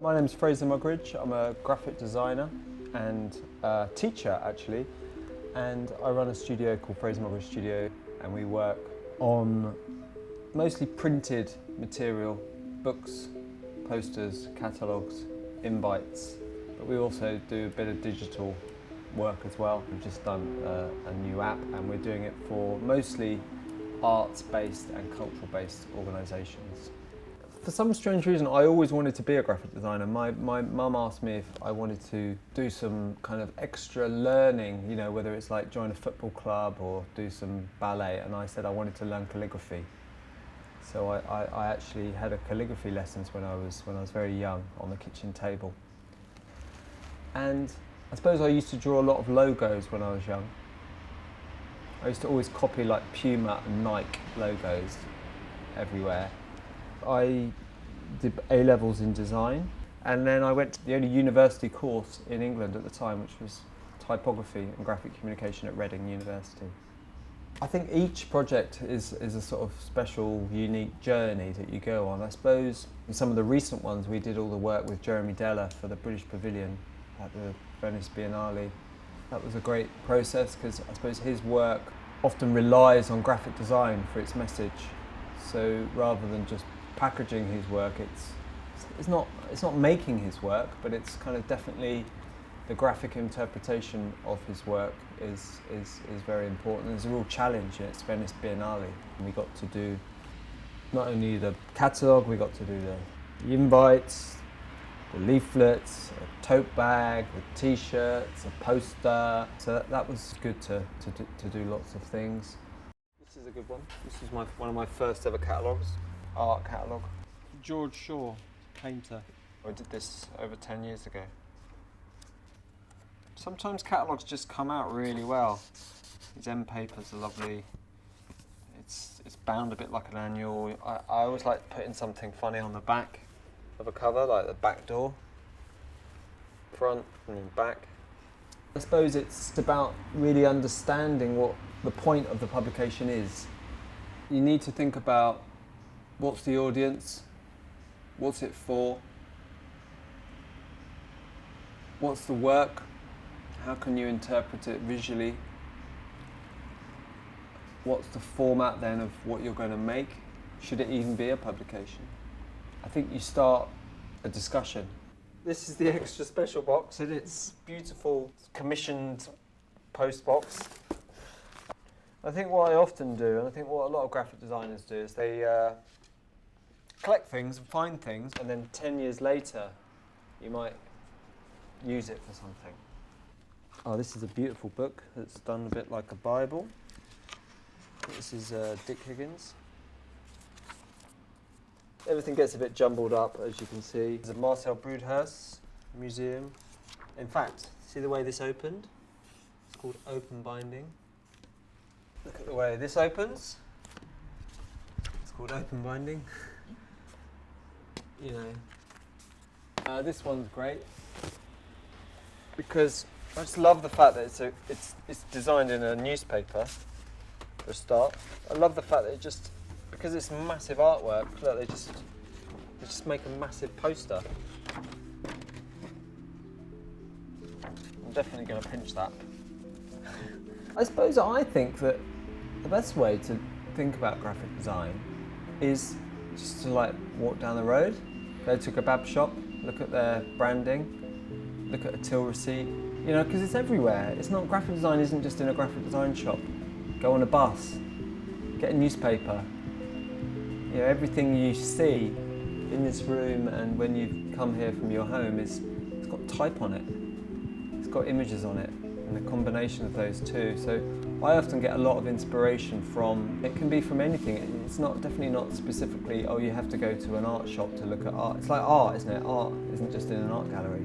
My name's Fraser Muggeridge. I'm a graphic designer and teacher actually, and I run a studio called Fraser Muggeridge Studio, and we work on mostly printed material, books, posters, catalogues, invites, but we also do a bit of digital work as well. We've just done a new app, and we're doing it for mostly arts-based and cultural-based organisations. For some strange reason, I always wanted to be a graphic designer. My mum asked me if I wanted to do some kind of extra learning, you know, whether it's like join a football club or do some ballet, and I said I wanted to learn calligraphy. So I actually had a calligraphy lessons when I was very young on the kitchen table. And I suppose I used to draw a lot of logos when I was young. I used to always copy like Puma and Nike logos everywhere. I did A-levels in design, and then I went to the only university course in England at the time, which was typography and graphic communication at Reading University. I think each project is a sort of special, unique journey that you go on. I suppose in some of the recent ones we did all the work with Jeremy Deller for the British Pavilion at the Venice Biennale. That was a great process because I suppose his work often relies on graphic design for its message. So rather than just packaging his work, it's not making his work, but it's kind of definitely the graphic interpretation of his work is very important. There's a real challenge at Venice Biennale. We got to do not only the catalogue, we got to do the invites, the leaflets, a tote bag, the t-shirts, a poster. So that was good to do lots of things. This is a good one. This is one of my first ever catalogues, art catalogue. George Shaw, painter. I did this over 10 years ago. Sometimes catalogues just come out really well. These end papers are lovely. It's bound a bit like an annual. I always like putting something funny on the back of a cover, like the back door, front and then back. I suppose it's about really understanding what the point of the publication is. You need to think about what's the audience, what's it for, what's the work, how can you interpret it visually, what's the format then of what you're going to make, should it even be a publication? I think you start a discussion. This is the extra special box, and it's beautiful commissioned post box. I think what I often do, and I think what a lot of graphic designers do, is they collect things and find things, and then 10 years later you might use it for something. Oh, this is a beautiful book that's done a bit like a Bible. This is Dick Higgins. Everything gets a bit jumbled up, as you can see. There's a Marcel Broodhurst museum. In fact, see the way this opened? It's called open binding. Look at the way this opens. It's called open binding. You know, this one's great because I just love the fact that it's designed in a newspaper for a start. I love the fact that because it's massive artwork, look, they just make a massive poster. I'm definitely going to pinch that. I suppose I think that the best way to think about graphic design is just to like walk down the road, go to a kebab shop, look at their branding, look at a till receipt, you know, because it's everywhere. It's not, graphic design isn't just in a graphic design shop. Go on a bus, get a newspaper. You know, everything you see in this room and when you come here from your home it's got type on it. It's got images on it, and the combination of those two. So I often get a lot of inspiration from, it can be from anything. It's definitely not specifically, oh, you have to go to an art shop to look at art. It's like art, isn't it? Art isn't just in an art gallery.